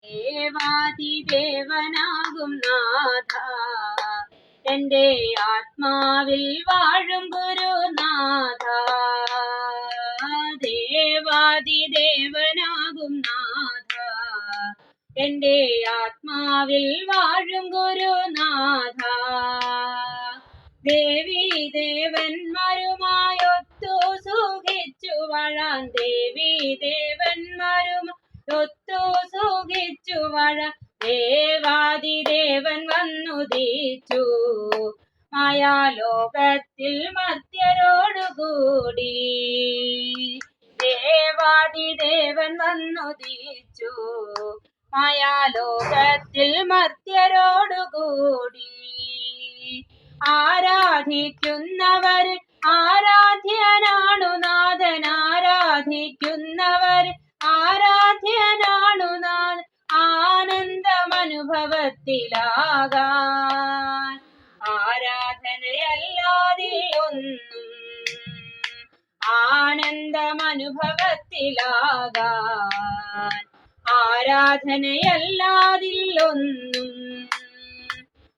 ദേവാദിദേവനാകും നാഥ, എന്റെ ആത്മാവിൽ വാഴും ഗുരുനാഥ. ദേവാദിദേവനാകും നാഥ, എന്റെ ആത്മാവിൽ വാഴും ഗുരുനാഥ. ദേവീ ദേവന്മാരുമായൊത്തു സുഖിച്ചു വാഴാൻ, ദേവീ ദേവന്മാരുമായൊത്തു സുഖിച്ചു വാഴാൻ ദേവാദിദേവൻ വന്നുദിച്ചു മായാലോകത്തിൽ മർത്യരോടുകൂടി. ദേവാദിദേവൻ വന്നുദിച്ചു മായാലോകത്തിൽ മർത്യരോടുകൂടി. ആരാധിക്കുന്നവർ ആരാധ്യനാണു നാഥൻ, ആരാധിക്കുന്നവർ ആരാധ്യനാണു നാഥൻ. ആനന്ദമനുഭവത്തിലാകാൻ ആരാധനയല്ലാതിലൊന്നും, ആനന്ദമനുഭവത്തിലാകാൻ ആരാധനയല്ലാതിലൊന്നും.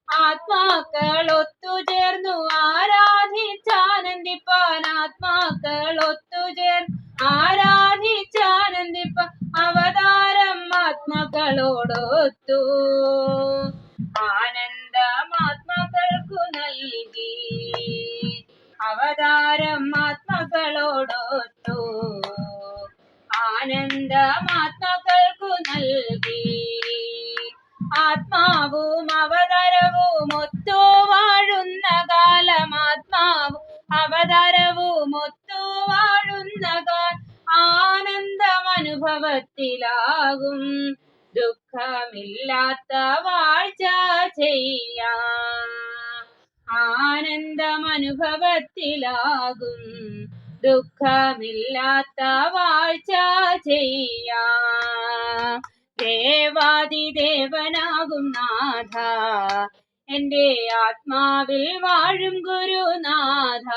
ആത്മാക്കൾ ഒത്തുചേർന്നു ആരാധിച്ചാനന്ദിപ്പാൻ, ആത്മാക്കൾ ഒത്തുചേർന്ന് ആരാധിച്ചാനന്ദിപ്പാൻ അവതാരം ആത്മാക്കളോടൊത്തു ആനന്ദമാത്മാക്കൾക്കു നൽകി. അവതാരം ആത്മാക്കളോടൊത്തു ആനന്ദമാത്മാക്കൾക്കു നൽകി. ആത്മാവും അവതാരവും ഒത്തു വാഴുന്ന കാലം, ആത്മാവും അവതാരവും ഒത്തു വാഴുന്ന കാലം ആനന്ദമനുഭവത്തിലാകും. ദുഃഖമില്ലാത്ത വാഴ്ച ചെയ്യാം, ആനന്ദമനുഭവത്തിലാകും. ദുഃഖമില്ലാത്ത വാഴ്ച ചെയ്യാം. ദേവാദിദേവനാകും നാഥ, എന്റെ ആത്മാവിൽ വാഴും ഗുരുനാഥ.